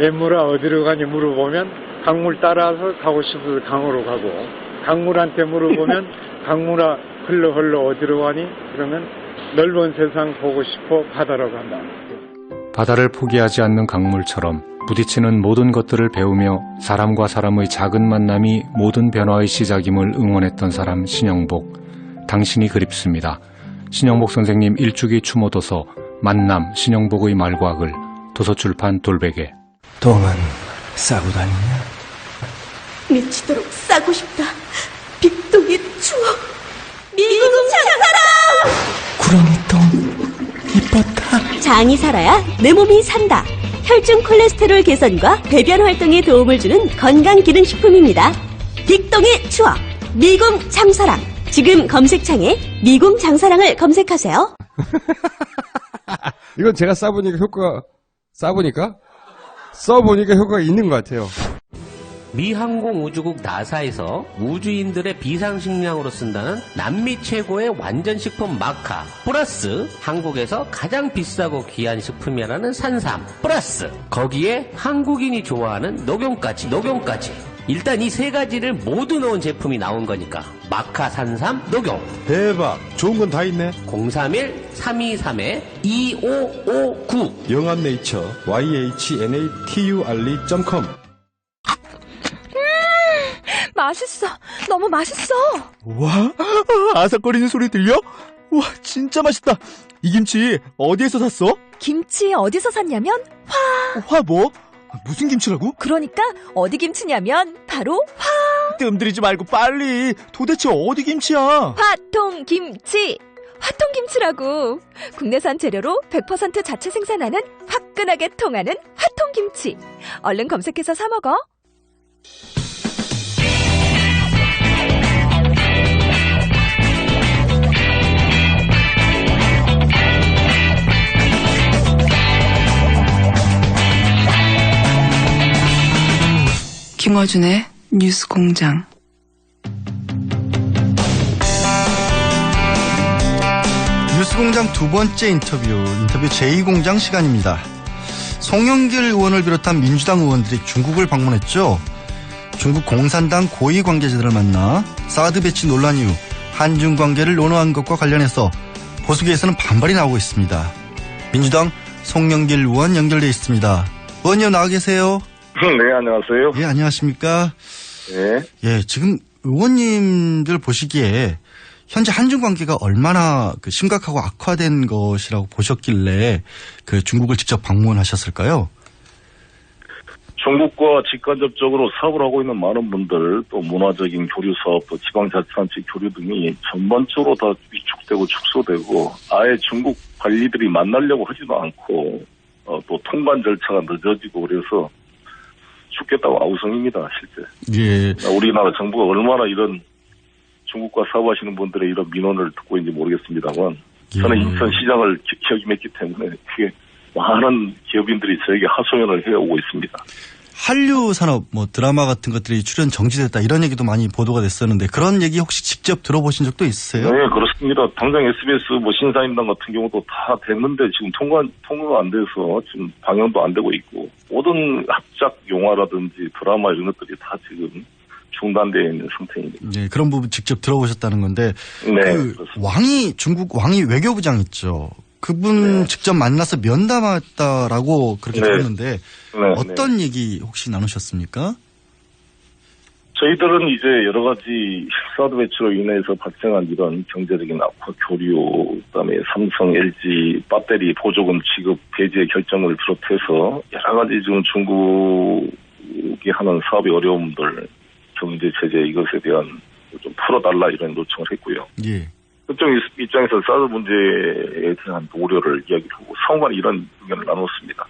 냇물아 어디로 가니 물어보면 강물 따라서 가고 싶어서 강으로 가고, 강물한테 물어보면 강물아 흘러 어디로 가니? 그러면 넓은 세상 보고 싶어 바다로 간다. 바다를 포기하지 않는 강물처럼 부딪히는 모든 것들을 배우며 사람과 사람의 작은 만남이 모든 변화의 시작임을 응원했던 사람 신영복. 당신이 그립습니다. 신영복 선생님 일주기 추모도서 만남 신영복의 말과 글, 도서출판 돌베개. 똥은 싸고 다니냐? 미치도록 싸고 싶다. 빅동의 추억. 미국 장사랑! 구렁이 똥 이뻤다. 장이 살아야 내 몸이 산다. 혈중 콜레스테롤 개선과 배변 활동에 도움을 주는 건강기능식품입니다. 빅동의 추억. 미궁 장사랑. 지금 검색창에 미궁 장사랑을 검색하세요. 이건 제가 써보니까 효과가 있는 것 같아요. 미 항공우주국 나사에서 우주인들의 비상식량으로 쓴다는 남미 최고의 완전식품 마카 플러스 한국에서 가장 비싸고 귀한 식품이라는 산삼 플러스 거기에 한국인이 좋아하는 녹용까지 일단 이 세 가지를 모두 넣은 제품이 나온 거니까 마카 산삼 녹용. 대박, 좋은 건 다 있네. 031-323-2559 영한네이처 yhnatuRE.com. 맛있어. 너무 맛있어. 와, 아삭거리는 소리 들려? 와, 진짜 맛있다. 이 김치 어디에서 샀어? 김치 어디서 샀냐면 화 뭐? 무슨 김치라고? 그러니까 어디 김치냐면 바로 뜸들이지 말고 빨리. 도대체 어디 김치야? 화통김치. 화통김치라고. 국내산 재료로 100% 자체 생산하는 화끈하게 통하는 화통김치. 얼른 검색해서 사 먹어. 김어준의 뉴스공장. 뉴스공장 두 번째 인터뷰 제2공장 시간입니다. 송영길 의원을 비롯한 민주당 의원들이 중국을 방문했죠. 중국 공산당 고위 관계자들을 만나 사드 배치 논란 이후 한중 관계를 논의한 것과 관련해서 보수계에서는 반발이 나오고 있습니다. 민주당 송영길 의원 연결돼 있습니다. 의원님 나와 계세요? 네, 안녕하세요. 예, 안녕하십니까? 네. 예, 지금 의원님들 보시기에 현재 한중 관계가 얼마나 심각하고 악화된 것이라고 보셨길래 중국을 직접 방문하셨을까요? 중국과 직간접적으로 사업을 하고 있는 많은 분들, 또 문화적인 교류 사업, 또 지방자치단체 교류 등이 전반적으로 다 위축되고 축소되고 아예 중국 관리들이 만나려고 하지도 않고 또 통관 절차가 늦어지고 그래서 죽겠다고 아우성입니다, 실제. 예. 우리나라 정부가 얼마나 이런 중국과 사업하시는 분들의 이런 민원을 듣고 있는지 모르겠습니다만, 저는 인천 시장을 역임했기 때문에 그게 많은 기업인들이 저에게 하소연을 해오고 있습니다. 한류 산업, 드라마 같은 것들이 출연 정지됐다 이런 얘기도 많이 보도가 됐었는데 그런 얘기 혹시 직접 들어보신 적도 있으세요? 네, 그렇습니다. 당장 SBS 신사임당 같은 경우도 다 됐는데 지금 통과가 안 돼서 지금 방영도 안 되고 있고 모든 합작 영화라든지 드라마 이런 것들이 다 지금 중단되어 있는 상태입니다. 네, 그런 부분 직접 들어보셨다는 건데 네, 중국 왕이 외교부장 있죠. 그분 직접 만나서 면담했다라고 그렇게 들었는데 어떤 얘기 혹시 나누셨습니까? 저희들은 이제 여러 가지 사드 배치로 인해서 발생한 이런 경제적인 악화, 교류, 그다음에 삼성, LG 배터리 보조금 지급 배제 결정을 비롯해서 여러 가지 지금 중국이 하는 사업의 어려움들, 경제 제재 이것에 대한 좀 풀어달라 이런 요청을 했고요. 예. 그쪽 입장에서 사드 문제에 대한 우려를 이야기하고 상호간 이런 의견을 나눴습니다.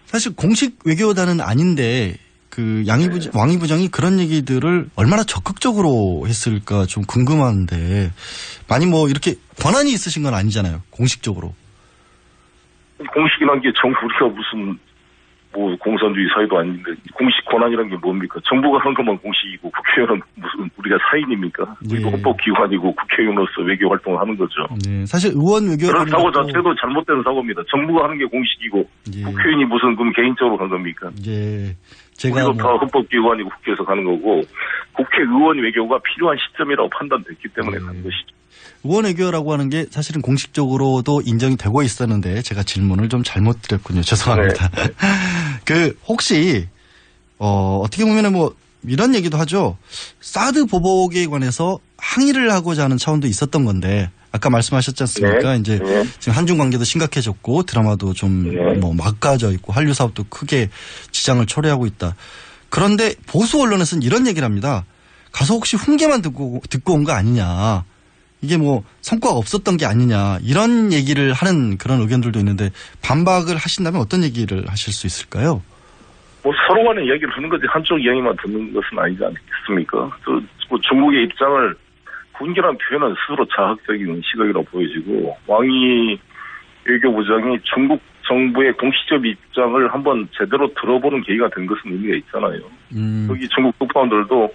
사실 공식 외교단은 아닌데 왕이 부장이 그런 얘기들을 얼마나 적극적으로 했을까 좀 궁금한데 많이 이렇게 권한이 있으신 건 아니잖아요. 공식적으로. 공식이란 게 우리가 무슨 뭐 공산주의 사회도 아닌데 공식 권한이란 게 뭡니까? 정부가 한 것만 공식이고 국회의원은 무슨 우리가 사인입니까? 우리도 헌법기관이고 국회의원으로서 외교 활동을 하는 거죠. 네. 사실 의원 외교 그런 사고 자체도 잘못된 사고입니다. 정부가 하는 게 공식이고 국회의원이 무슨 그럼 개인적으로 한 겁니까? 예. 제가 우리도 다 헌법기관이고 국회에서 가는 거고 국회의원 외교가 필요한 시점이라고 판단됐기 때문에 가는 것이죠. 의원 외교라고 하는 게 사실은 공식적으로도 인정이 되고 있었는데 제가 질문을 좀 잘못 드렸군요. 죄송합니다. 네. 혹시 어떻게 보면은 뭐 이런 얘기도 하죠. 사드 보복에 관해서 항의를 하고자 하는 차원도 있었던 건데 아까 말씀하셨지 않습니까? 네. 이제 네. 지금 한중 관계도 심각해졌고 드라마도 좀 뭐 막가져 있고 한류 사업도 크게 지장을 초래하고 있다. 그런데 보수 언론에서는 이런 얘기를 합니다. 가서 혹시 훈계만 듣고 온 거 아니냐. 이게 뭐 성과가 없었던 게 아니냐 이런 얘기를 하는 그런 의견들도 있는데 반박을 하신다면 어떤 얘기를 하실 수 있을까요? 뭐 서로 간에 이야기를 하는 거지 한쪽 이야기만 듣는 것은 아니지 않겠습니까? 뭐 중국의 입장을 훈계란 표현은 스스로 자학적인 시각이라고 보여지고 왕이 외교부장이 중국 정부의 공식적 입장을 한번 제대로 들어보는 계기가 된 것은 의미가 있잖아요. 여기 중국 특파원들도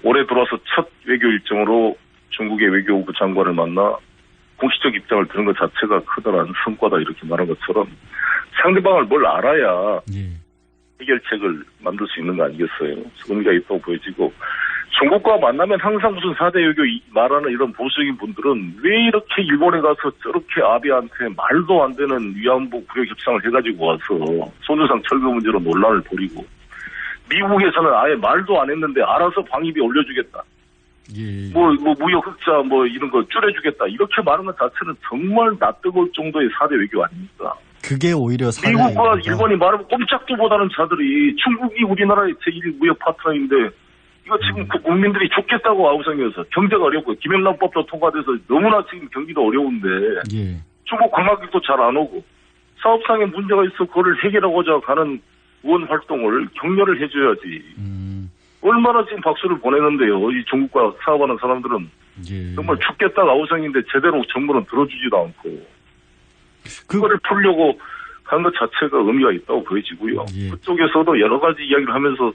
올해 들어와서 첫 외교 일정으로 중국의 외교부 장관을 만나 공식적 입장을 들은 것 자체가 커다란 성과다 이렇게 말한 것처럼 상대방을 뭘 알아야 해결책을 만들 수 있는 거 아니겠어요. 의미가 있다고 보여지고 중국과 만나면 항상 무슨 4대 외교 말하는 이런 보수적인 분들은 왜 이렇게 일본에 가서 저렇게 아베한테 말도 안 되는 위안부 구역 협상을 해가지고 와서 손해상 철거 문제로 논란을 벌이고 미국에서는 아예 말도 안 했는데 알아서 방위비 올려주겠다. 뭐 무역 흑자 뭐 이런 거 줄여주겠다 이렇게 말하는 것 자체는 정말 낯뜨거울 정도의 4대 외교 아닙니까? 그게 오히려 미국과 일본이 말하면 꼼짝도 못하는 자들이 중국이 우리나라의 제1 무역 파트너인데 이거 지금 국민들이 죽겠다고 아우성이어서 경제가 어렵고 김영란법도 통과돼서 너무나 지금 경기도 어려운데 중국 관광객도 잘 안 오고 사업상의 문제가 있어 그거를 해결하고자 가는 의원 활동을 격려를 해줘야지. 얼마나 지금 박수를 보내는데요. 이 중국과 사업하는 사람들은 정말 죽겠다가 아우성인데 제대로 정부는 들어주지도 않고 그거를 풀려고 하는 것 자체가 의미가 있다고 보여지고요. 그쪽에서도 여러 가지 이야기를 하면서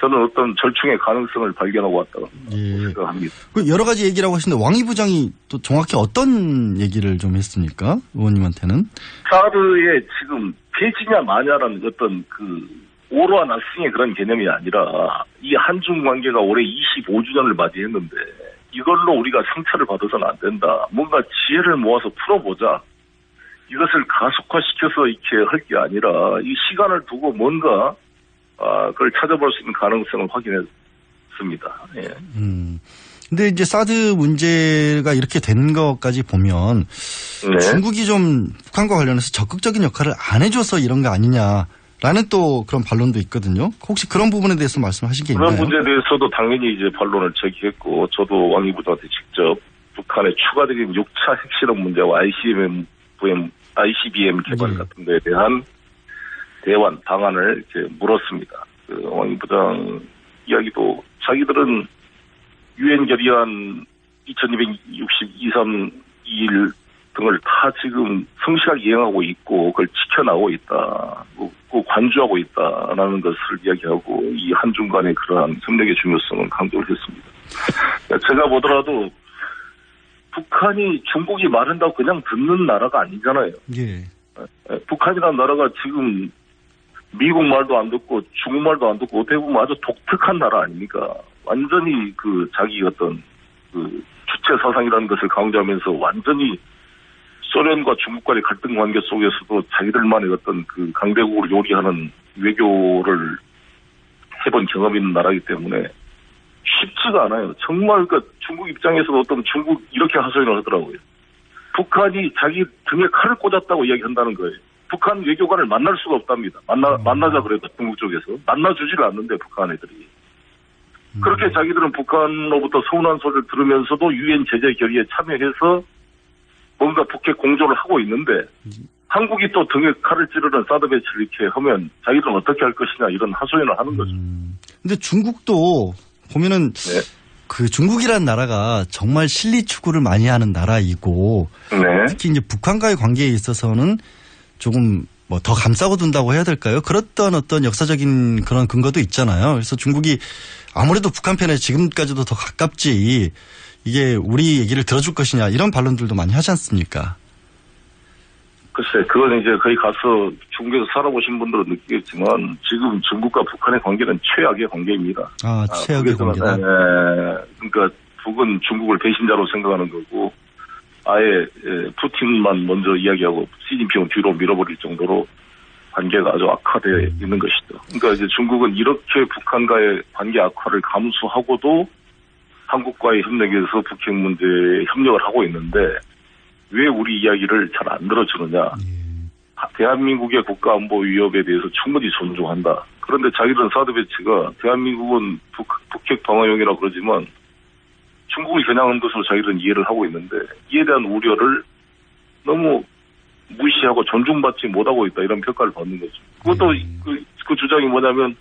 저는 어떤 절충의 가능성을 발견하고 왔다고 생각합니다. 그 여러 가지 얘기라고 하시는데 왕이 부장이 또 정확히 어떤 얘기를 좀 했습니까? 의원님한테는? 사드의 지금 폐지냐 마냐라는 어떤 그 오로와 나싱의 그런 개념이 아니라 이 한중 관계가 올해 25주년을 맞이했는데 이걸로 우리가 상처를 받아서는 안 된다. 뭔가 지혜를 모아서 풀어보자. 이것을 가속화시켜서 이렇게 할 게 아니라 이 시간을 두고 뭔가 그걸 찾아볼 수 있는 가능성을 확인했습니다. 예. 근데 이제 사드 문제가 이렇게 된 것까지 보면 중국이 좀 북한과 관련해서 적극적인 역할을 안 해줘서 이런 거 아니냐라는 또 그런 반론도 있거든요. 혹시 그런 부분에 대해서 말씀하신 게 있나요? 그런 문제에 대해서도 당연히 이제 반론을 제기했고 저도 왕 이 부장한테 직접 북한의 추가적인 6차 핵실험 문제와 ICBM 개발 같은 데에 대한 대환 방안을 이렇게 물었습니다. 왕 이 부장 이야기도 자기들은 유엔 결의안 2263일 등을 다 지금 성실하게 이행하고 있고 그걸 지켜나가고 있다. 관주하고 있다라는 것을 이야기하고 이 한중 간의 그러한 협력의 중요성을 강조를 했습니다. 제가 보더라도 북한이 중국이 말한다고 그냥 듣는 나라가 아니잖아요. 북한이라는 나라가 지금 미국 말도 안 듣고 중국 말도 안 듣고 어떻게 보면 아주 독특한 나라 아닙니까? 완전히 그 자기 어떤 그 주체 사상이라는 것을 강조하면서 완전히 소련과 중국 간의 갈등 관계 속에서도 자기들만의 어떤 그 강대국을 요리하는 외교를 해본 경험이 있는 나라이기 때문에 쉽지가 않아요. 정말 그 중국 입장에서도 어떤 중국 이렇게 하소연을 하더라고요. 북한이 자기 등에 칼을 꽂았다고 이야기한다는 거예요. 북한 외교관을 만날 수가 없답니다. 만나자 그래도 중국 쪽에서. 만나주지를 않는데 북한 애들이. 그렇게 자기들은 북한로부터 서운한 소리를 들으면서도 유엔 제재 결의에 참여해서 뭔가 북핵 공조를 하고 있는데 한국이 또 등에 칼을 찌르는 사드 배치를 이렇게 하면 자기들은 어떻게 할 것이냐 이런 하소연을 하는 거죠. 근데 중국도 보면은 그 중국이라는 나라가 정말 실리 추구를 많이 하는 나라이고 특히 이제 북한과의 관계에 있어서는 조금 뭐 더 감싸고 둔다고 해야 될까요? 그랬던 어떤 역사적인 그런 근거도 있잖아요. 그래서 중국이 아무래도 북한 편에 지금까지도 더 가깝지 이게 우리 얘기를 들어줄 것이냐 이런 반론들도 많이 하지 않습니까? 글쎄, 그건 이제 거기 가서 중국에서 살아보신 분들은 느끼겠지만 지금 중국과 북한의 관계는 최악의 관계입니다. 아, 최악의 관계다. 그러니까 북은 중국을 배신자로 생각하는 거고 아예 푸틴만 먼저 이야기하고 시진핑을 뒤로 밀어버릴 정도로 관계가 아주 악화되어 있는 것이죠. 그러니까 이제 중국은 이렇게 북한과의 관계 악화를 감수하고도 한국과의 협력에서 북핵 문제에 협력을 하고 있는데 왜 우리 이야기를 잘 안 들어주느냐. 대한민국의 국가안보 위협에 대해서 충분히 존중한다. 그런데 자기들은 사드 배치가 대한민국은 북핵 방어용이라고 그러지만 중국을 겨냥한 것으로 자기들은 이해를 하고 있는데 이에 대한 우려를 너무 무시하고 존중받지 못하고 있다 이런 평가를 받는 거죠. 그것도 그 주장이 뭐냐면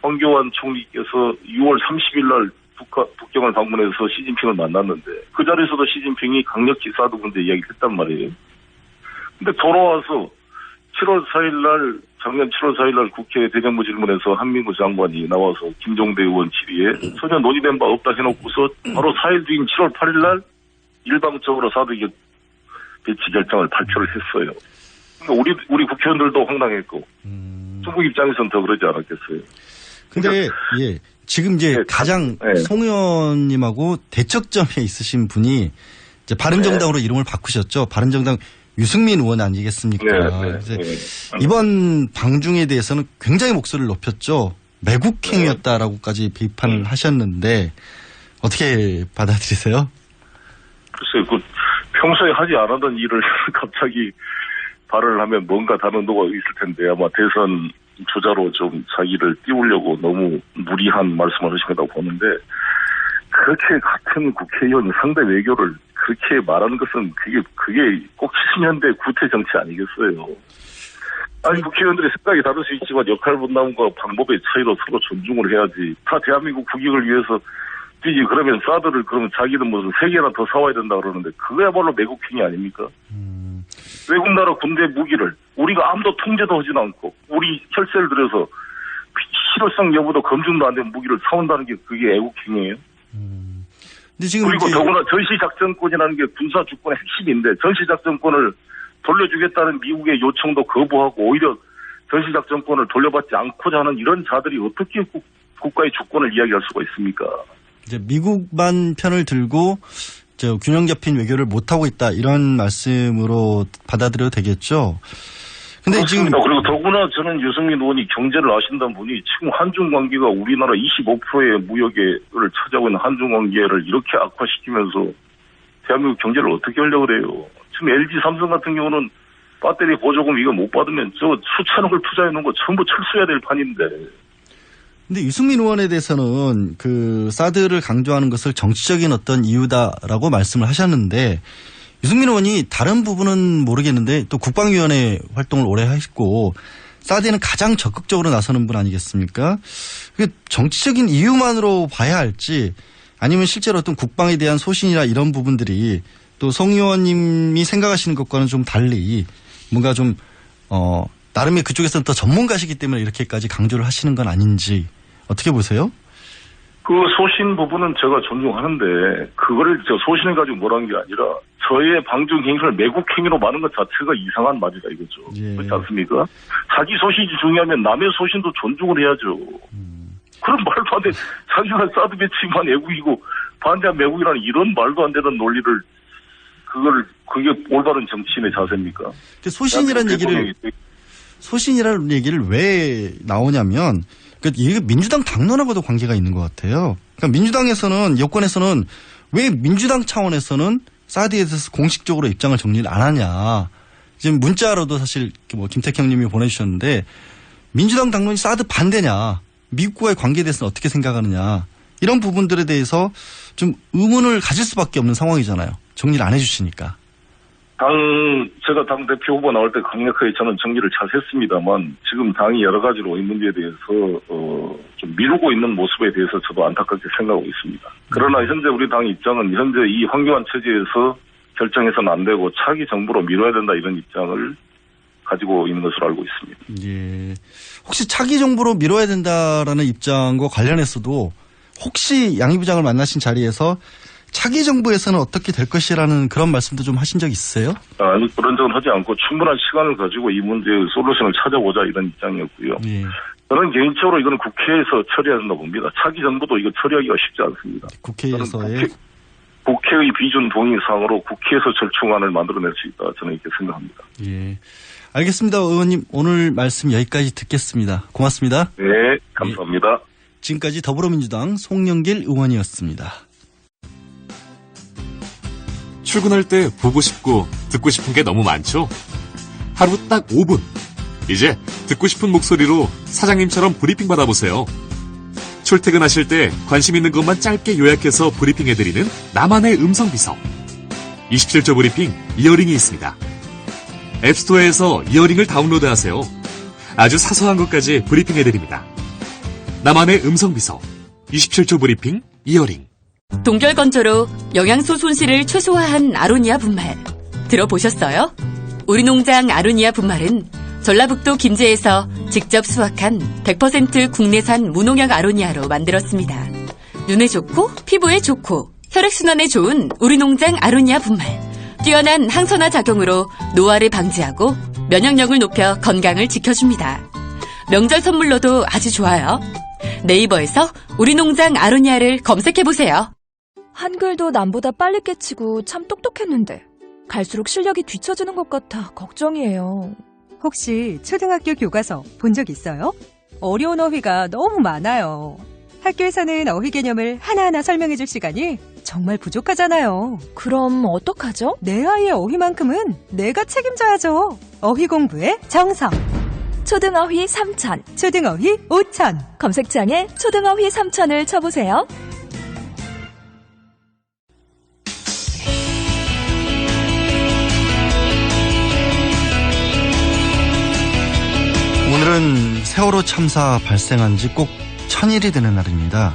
황교안 총리께서 6월 30일 날 북경을 방문해서 시진핑을 만났는데 그 자리에서도 시진핑이 강력히 사드 문제 이야기를 했단 말이에요. 근데 돌아와서 7월 4일 날 작년 7월 4일 날 국회 대정부 질문에서 한민구 장관이 나와서 김종대 의원 질의에 전혀 논의된 바 없다 해놓고서 바로 4일 뒤인 7월 8일 날 일방적으로 사드 배치 결정을 발표를 했어요. 그러니까 우리 국회의원들도 황당했고 중국 입장에서는 더 그러지 않았겠어요. 근데 예 지금 이제 가장 송 의원님하고 대척점에 있으신 분이 이제 바른정당으로 이름을 바꾸셨죠. 바른정당 유승민 의원 아니겠습니까? 이번 방중에 대해서는 굉장히 목소리를 높였죠. 매국행위였다라고까지 비판을 하셨는데 어떻게 받아들이세요? 글쎄요. 평소에 하지 않았던 일을 갑자기 발언을 하면 뭔가 다른 의도가 있을 텐데 아마 대선 주자로 좀 자기를 띄우려고 너무 무리한 말씀을 하신 거라고 보는데 그렇게 같은 국회의원 상대 외교를 그렇게 말하는 것은 그게 꼭 70년대 구태 정치 아니겠어요. 아니 국회의원들의 생각이 다를 수 있지만 역할 분담과 방법의 차이로 서로 존중을 해야지. 다 대한민국 국익을 위해서 뛰지. 그러면 사드를 그러면 자기는 무슨 3개나 더 사와야 된다 그러는데 그거야말로 매국행위 아닙니까? 외국 나라 군대 무기를 우리가 아무도 통제도 하진 않고 우리 혈세를 들여서 실효성 여부도 검증도 안 된 무기를 사온다는 게 그게 애국행위예요. 그리고 더구나 전시작전권이라는 게 군사주권의 핵심인데 전시작전권을 돌려주겠다는 미국의 요청도 거부하고 오히려 전시작전권을 돌려받지 않고자 하는 이런 자들이 어떻게 국가의 주권을 이야기할 수가 있습니까? 이제 미국만 편을 들고 균형 잡힌 외교를 못하고 있다 이런 말씀으로 받아들여도 되겠죠. 근데 그렇습니다. 그리고 더구나 저는 유승민 의원이 경제를 아신다는 분이 지금 한중 관계가 우리나라 25%의 무역을 차지하고 있는 한중 관계를 이렇게 악화시키면서 대한민국 경제를 어떻게 하려고 그래요. 지금 LG 삼성 같은 경우는 배터리 보조금 이거 못 받으면 저 수천억을 투자해 놓은 거 전부 철수해야 될 판인데. 근데 유승민 의원에 대해서는 그 사드를 강조하는 것을 정치적인 어떤 이유다라고 말씀을 하셨는데 유승민 의원이 다른 부분은 모르겠는데 또 국방위원회 활동을 오래 하셨고 사드에는 가장 적극적으로 나서는 분 아니겠습니까? 정치적인 이유만으로 봐야 할지 아니면 실제로 어떤 국방에 대한 소신이나 이런 부분들이 또 송 의원님이 생각하시는 것과는 좀 달리 뭔가 좀 나름의 그쪽에서는 더 전문가시기 때문에 이렇게까지 강조를 하시는 건 아닌지 어떻게 보세요? 그 소신 부분은 제가 존중하는데 그거를 저 소신을 가지고 뭐라는 게 아니라 저의 방중 행위를 매국 행위로 많은 것 자체가 이상한 말이다 이거죠. 그렇지 않습니까? 자기 소신이 중요하면 남의 소신도 존중을 해야죠. 그런 말도 안 돼. 자기가 사드 배치만 애국이고 반대한 매국이라는 이런 말도 안 되는 논리를 그게 올바른 정치인의 자세입니까? 소신이라는 얘기를 왜 나오냐면 이게 민주당 당론하고도 관계가 있는 것 같아요. 그러니까 민주당에서는 여권에서는 왜 민주당 차원에서는 사드에 대해서 공식적으로 입장을 정리를 안 하냐. 지금 문자로도 사실 뭐 김택형님이 보내주셨는데 민주당 당론이 사드 반대냐. 미국과의 관계에 대해서는 어떻게 생각하느냐. 이런 부분들에 대해서 좀 의문을 가질 수밖에 없는 상황이잖아요. 정리를 안 해주시니까. 제가 당대표 후보 나올 때 강력하게 저는 정리를 잘 했습니다만 지금 당이 여러 가지로 이 문제에 대해서 좀 미루고 있는 모습에 대해서 저도 안타깝게 생각하고 있습니다. 그러나 현재 우리 당 입장은 현재 이 황교안 체제에서 결정해서는 안 되고 차기 정부로 미뤄야 된다 이런 입장을 가지고 있는 것으로 알고 있습니다. 예. 혹시 차기 정부로 미뤄야 된다라는 입장과 관련해서도 혹시 양희 부장을 만나신 자리에서 차기 정부에서는 어떻게 될 것이라는 그런 말씀도 좀 하신 적 있으세요? 아니, 그런 적은 하지 않고 충분한 시간을 가지고 이 문제의 솔루션을 찾아보자 이런 입장이었고요. 예. 저는 개인적으로 이거는 국회에서 처리해야 한다고 봅니다. 차기 정부도 이거 처리하기가 쉽지 않습니다. 국회에서의 국회의 비준 동의사항으로 국회에서 절충안을 만들어낼 수 있다. 저는 이렇게 생각합니다. 예. 알겠습니다. 의원님 오늘 말씀 여기까지 듣겠습니다. 고맙습니다. 네, 감사합니다. 지금까지 더불어민주당 송영길 의원이었습니다. 출근할 때 보고 싶고 듣고 싶은 게 너무 많죠? 하루 딱 5분. 이제 듣고 싶은 목소리로 사장님처럼 브리핑 받아보세요. 출퇴근하실 때 관심 있는 것만 짧게 요약해서 브리핑해드리는 나만의 음성비서. 27조 브리핑 이어링이 있습니다. 앱스토어에서 이어링을 다운로드하세요. 아주 사소한 것까지 브리핑해드립니다. 나만의 음성비서 27조 브리핑 이어링. 동결건조로 영양소 손실을 최소화한 아로니아 분말 들어보셨어요? 우리 농장 아로니아 분말은 전라북도 김제에서 직접 수확한 100% 국내산 무농약 아로니아로 만들었습니다. 눈에 좋고 피부에 좋고 혈액순환에 좋은 우리 농장 아로니아 분말. 뛰어난 항산화 작용으로 노화를 방지하고 면역력을 높여 건강을 지켜줍니다. 명절 선물로도 아주 좋아요. 네이버에서 우리 농장 아로니아를 검색해보세요. 한글도 남보다 빨리 깨치고 참 똑똑했는데 갈수록 실력이 뒤처지는 것 같아 걱정이에요. 혹시 초등학교 교과서 본 적 있어요? 어려운 어휘가 너무 많아요. 학교에서는 어휘 개념을 하나하나 설명해줄 시간이 정말 부족하잖아요. 그럼 어떡하죠? 내 아이의 어휘만큼은 내가 책임져야죠. 어휘 공부의 정성. 초등어휘 3000, 초등어휘 5000. 검색창에 초등어휘 3000을 쳐보세요. 오늘은 세월호 참사 발생한 지 꼭 1000일이 되는 날입니다.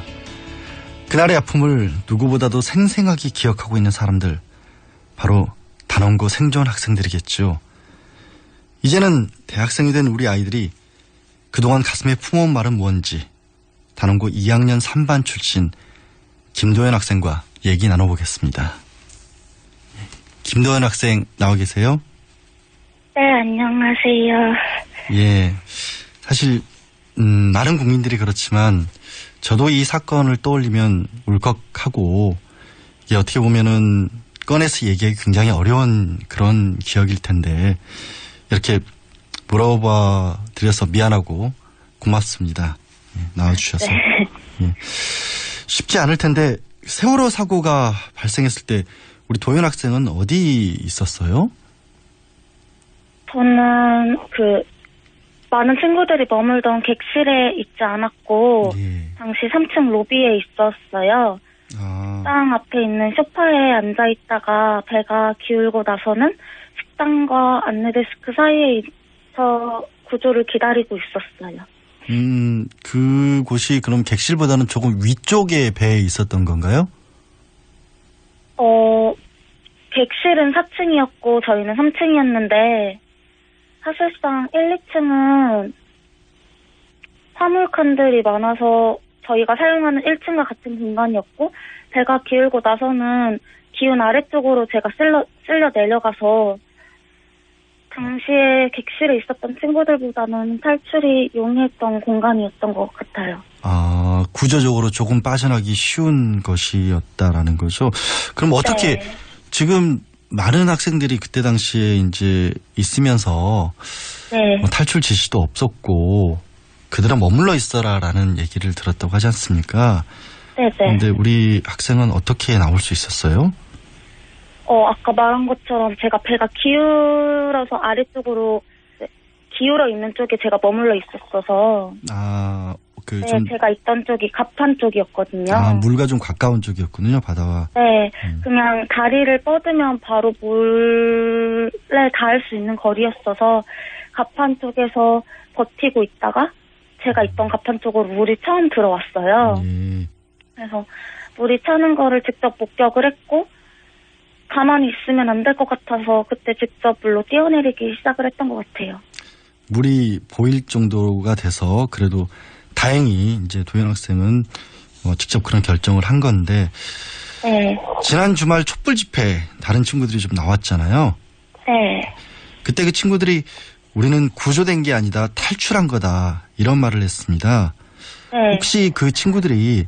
그날의 아픔을 누구보다도 생생하게 기억하고 있는 사람들, 바로 단원고 생존 학생들이겠죠. 이제는 대학생이 된 우리 아이들이 그동안 가슴에 품어온 말은 뭔지 단원고 2학년 3반 출신 김도현 학생과 얘기 나눠보겠습니다. 김도현 학생 나와 계세요? 네, 안녕하세요. 예, 사실 많은 국민들이 그렇지만 저도 이 사건을 떠올리면 울컥하고 이게 어떻게 보면은 꺼내서 얘기하기 굉장히 어려운 그런 기억일 텐데 이렇게 물어봐 드려서 미안하고 고맙습니다. 예, 나와주셔서. 네. 예. 쉽지 않을 텐데 세월호 사고가 발생했을 때 우리 도현 학생은 어디 있었어요? 저는 많은 친구들이 머물던 객실에 있지 않았고 당시 3층 로비에 있었어요. 식당 앞에 있는 소파에 앉아 있다가 배가 기울고 나서는 식당과 안내데스크 사이에서 구조를 기다리고 있었어요. 그곳이 그럼 객실보다는 조금 위쪽에 배에 있었던 건가요? 객실은 4층이었고 저희는 3층이었는데 사실상 1, 2층은 화물칸들이 많아서 저희가 사용하는 1층과 같은 공간이었고 배가 기울고 나서는 기운 아래쪽으로 제가 쓸려 내려가서 당시에 객실에 있었던 친구들보다는 탈출이 용이했던 공간이었던 것 같아요. 아, 구조적으로 조금 빠져나기 쉬운 것이었다라는 거죠. 그럼 어떻게 지금 많은 학생들이 그때 당시에 이제 있으면서 뭐 탈출 지시도 없었고 그들은 머물러 있어라라는 얘기를 들었다고 하지 않습니까? 네네. 그런데 우리 학생은 어떻게 나올 수 있었어요? 아까 말한 것처럼 제가 배가 기울어서 아래쪽으로 기울어 있는 쪽에 제가 머물러 있었어서 제가 있던 쪽이 갑판 쪽이었거든요. 물과 좀 가까운 쪽이었군요, 바다와. 네, 그냥 다리를 뻗으면 바로 물에 닿을 수 있는 거리였어서 갑판 쪽에서 버티고 있다가 제가 있던 갑판 쪽으로 물이 처음 들어왔어요. 그래서 물이 차는 거를 직접 목격을 했고 가만히 있으면 안 될 것 같아서 그때 직접 물로 뛰어내리기 시작을 했던 것 같아요. 물이 보일 정도가 돼서 그래도 다행히 이제 도현 학생은 직접 그런 결정을 한 건데 네. 지난 주말 촛불 집회 다른 친구들이 좀 나왔잖아요. 네. 그때 그 친구들이 우리는 구조된 게 아니다 탈출한 거다 이런 말을 했습니다. 네. 혹시 그 친구들이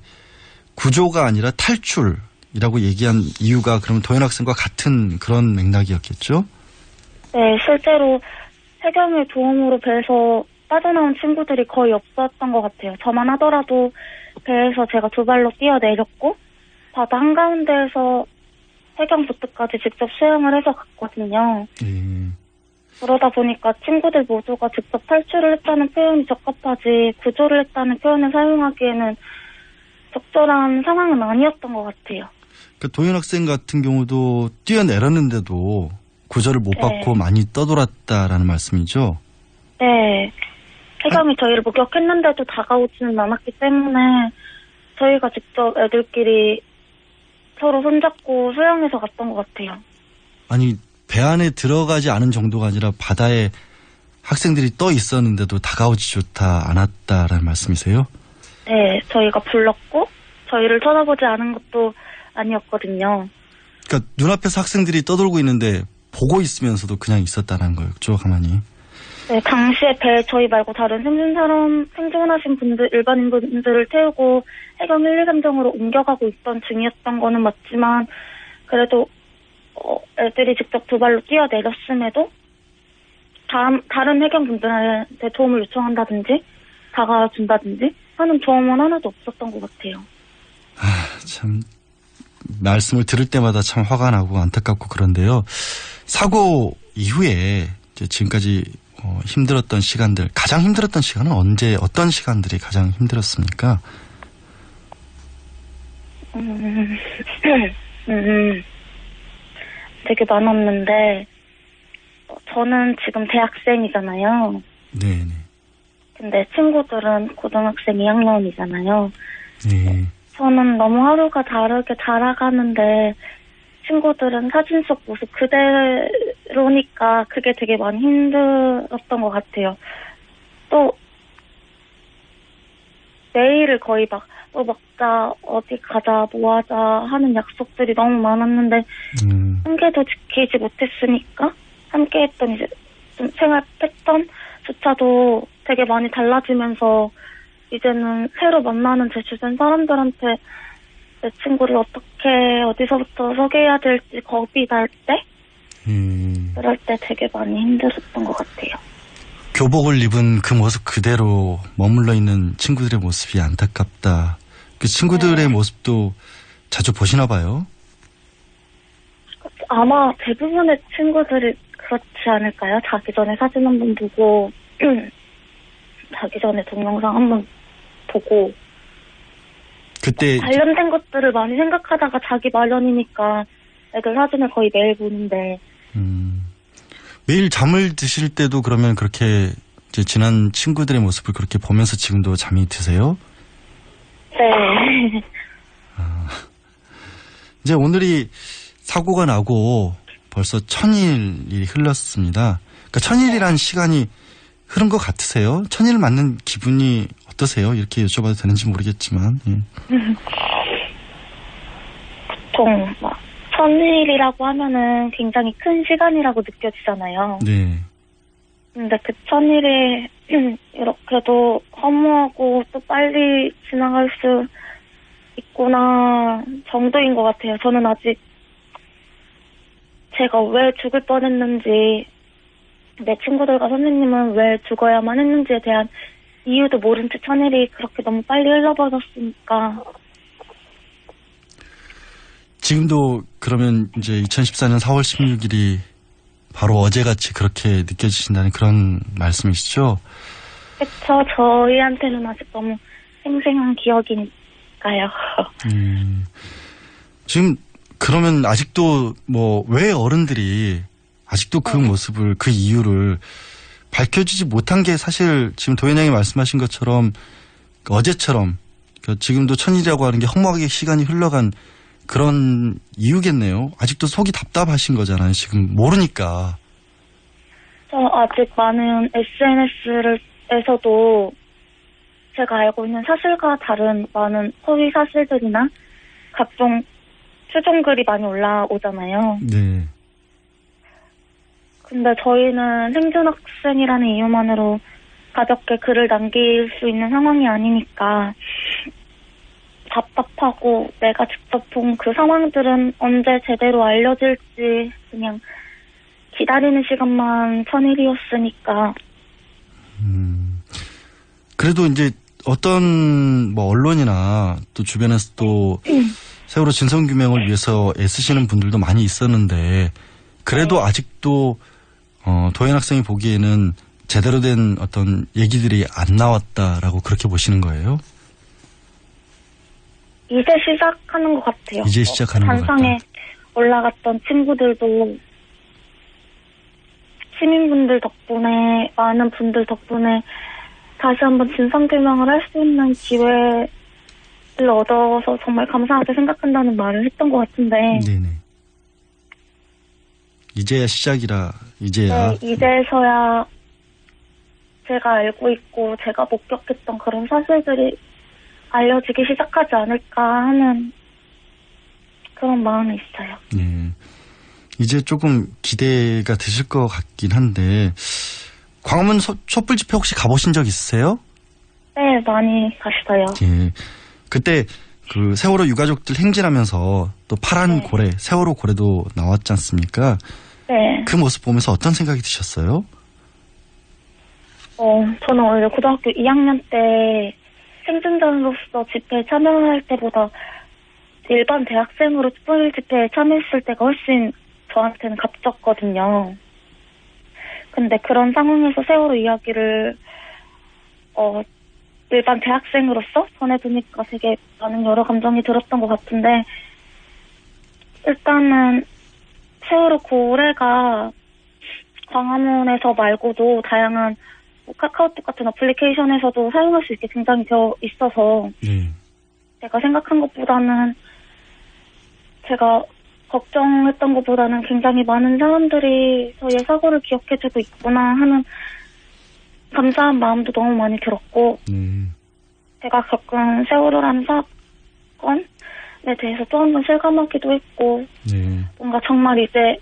구조가 아니라 탈출이라고 얘기한 이유가 그럼 도현 학생과 같은 그런 맥락이었겠죠? 네, 실제로 해경의 도움으로 배에서 빠져나온 친구들이 거의 없었던 것 같아요. 저만 하더라도 배에서 제가 두 발로 뛰어내렸고 바다 한가운데에서 해경 보트까지 직접 수영을 해서 갔거든요. 그러다 보니까 친구들 모두가 직접 탈출을 했다는 표현이 적합하지 구조를 했다는 표현을 사용하기에는 적절한 상황은 아니었던 것 같아요. 그 도현 학생 같은 경우도 뛰어내렸는데도 구조를 못 받고 많이 떠돌았다라는 말씀이죠? 네. 해경이 저희를 목격했는데도 다가오지는 않았기 때문에 저희가 직접 애들끼리 서로 손잡고 수영해서 갔던 것 같아요. 아니 배 안에 들어가지 않은 정도가 아니라 바다에 학생들이 떠 있었는데도 다가오지조차 않았다라는 말씀이세요? 네. 저희가 불렀고 저희를 쳐다보지 않은 것도 아니었거든요. 그러니까 눈앞에서 학생들이 떠돌고 있는데 보고 있으면서도 그냥 있었다는 거였죠, 가만히. 네, 당시에 배에 저희 말고 다른 생존하신 분들, 일반인 분들을 태우고 해경 1, 2, 3정으로 옮겨가고 있던 중이었던 거는 맞지만 그래도 애들이 직접 두 발로 뛰어내렸음에도 다른 해경 분들한테 도움을 요청한다든지 다가준다든지 하는 조언은 하나도 없었던 것 같아요. 참 말씀을 들을 때마다 참 화가 나고 안타깝고 그런데요. 사고 이후에 이제 지금까지 힘들었던 시간들, 가장 힘들었던 시간은 언제, 어떤 시간들이 가장 힘들었습니까? 되게 많았는데 저는 지금 대학생이잖아요. 네네. 근데 친구들은 고등학생 2학년이잖아요. 네. 저는 너무 하루가 다르게 자라가는데 친구들은 사진 속 모습 그대로니까 그게 되게 많이 힘들었던 것 같아요. 또 매일을 거의 막 뭐 먹자, 어디 가자, 뭐 하자 하는 약속들이 너무 많았는데 한 개도 지키지 못했으니까 함께 했던 이제 좀 생활 패턴조차도 되게 많이 달라지면서 이제는 새로 만나는 제 주변 사람들한테 내 친구를 어떻게 어디서부터 소개해야 될지 겁이 날 때 그럴 때 되게 많이 힘들었던 것 같아요. 교복을 입은 그 모습 그대로 머물러 있는 친구들의 모습이 안타깝다. 그 친구들의 모습도 자주 보시나 봐요? 아마 대부분의 친구들이 그렇지 않을까요? 자기 전에 사진 한번 보고 자기 전에 동영상 한번 보고 그때 관련된 것들을 많이 생각하다가 자기 마련이니까 애들 사진을 거의 매일 보는데 매일 잠을 드실 때도 그러면 그렇게 이제 지난 친구들의 모습을 그렇게 보면서 지금도 잠이 드세요? 네. 이제 오늘이 사고가 나고 벌써 1000일이 흘렀습니다. 그러니까 1000일이라는 시간이 흐른 것 같으세요? 1000일 맞는 기분이 어떠세요? 이렇게 여쭤봐도 되는지 모르겠지만. 보통 막 1000일이라고 하면은 굉장히 큰 시간이라고 느껴지잖아요. 네. 근데 그 1000일이 이렇게도 허무하고 또 빨리 지나갈 수 있구나 정도인 것 같아요. 저는 아직 제가 왜 죽을 뻔했는지, 내 친구들과 선생님은 왜 죽어야만 했는지에 대한 이유도 모른 채 1000일이 그렇게 너무 빨리 흘러버렸으니까. 지금도 그러면 이제 2014년 4월 16일이 바로 어제같이 그렇게 느껴지신다는 그런 말씀이시죠? 그쵸. 저희한테는 아직 너무 생생한 기억이니까요. 지금 그러면 아직도 뭐 왜 어른들이 아직도 그 모습을, 그 이유를 밝혀지지 못한 게 사실 지금 도현 양이 말씀하신 것처럼 어제처럼 지금도 1000일이라고 하는 게 허무하게 시간이 흘러간 그런 이유겠네요. 아직도 속이 답답하신 거잖아요. 지금 모르니까. 저 아직 많은 SNS에서도 제가 알고 있는 사실과 다른 많은 허위 사실들이나 각종 추정글이 많이 올라오잖아요. 네. 근데 저희는 행준학생이라는 이유만으로 가볍게 글을 남길 수 있는 상황이 아니니까 답답하고 내가 직접 본 그 상황들은 언제 제대로 알려질지 그냥 기다리는 시간만 천일이었으니까. 그래도 이제 어떤 뭐 언론이나 또 주변에서 또 세월호 진상규명을 위해서 애쓰시는 분들도 많이 있었는데 그래도 아직도 도현 학생이 보기에는 제대로 된 어떤 얘기들이 안 나왔다라고 그렇게 보시는 거예요? 이제 시작하는 것 같아요. 이제 시작하는 것 같다. 단상에 올라갔던 친구들도 시민분들 덕분에 많은 분들 덕분에 다시 한번 진상규명을 할 수 있는 기회를 얻어서 정말 감사하게 생각한다는 말을 했던 것 같은데 네네. 이제야 시작이라 이제야. 네, 이제서야 제가 알고 있고 제가 목격했던 그런 사실들이 알려지기 시작하지 않을까 하는 그런 마음이 있어요. 네. 이제 조금 기대가 되실 것 같긴 한데 광화문 촛불 집회 혹시 가보신 적 있으세요? 네, 많이 갔어요. 예. 그때 그 세월호 유가족들 행진하면서 또 파란 고래, 세월호 고래도 나왔지 않습니까? 네. 그 모습 보면서 어떤 생각이 드셨어요? 저는 원래 고등학교 2학년 때 생존자로서 집회에 참여할 때보다 일반 대학생으로 촛불 집회에 참여했을 때가 훨씬 저한테는 값졌거든요. 근데 그런 상황에서 세월호 이야기를 일반 대학생으로서 전해보니까 되게 많은 여러 감정이 들었던 것 같은데 일단은 세월호 고래가 광화문에서 말고도 다양한 카카오톡 같은 어플리케이션에서도 사용할 수 있게 등장이 되어 있어서 제가 생각한 것보다는 제가 걱정했던 것보다는 굉장히 많은 사람들이 저희의 사고를 기억해주고 있구나 하는 감사한 마음도 너무 많이 들었고 제가 겪은 세월호라는 사건에 대해서 또 한 번 실감하기도 했고 뭔가 정말 이제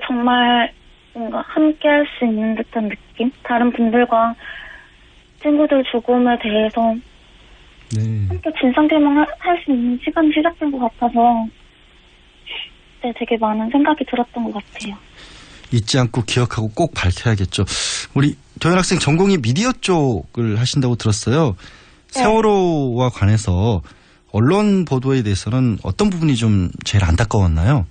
정말 뭔가 함께 할 수 있는 듯한 느낌? 다른 분들과 친구들 죽음에 대해서 함께 진상규명 할 수 있는 시간이 시작된 것 같아서 네, 되게 많은 생각이 들었던 것 같아요. 잊지 않고 기억하고 꼭 밝혀야겠죠. 우리 도현 학생 전공이 미디어 쪽을 하신다고 들었어요. 네. 세월호와 관해서 언론 보도에 대해서는 어떤 부분이 좀 제일 안타까웠나요?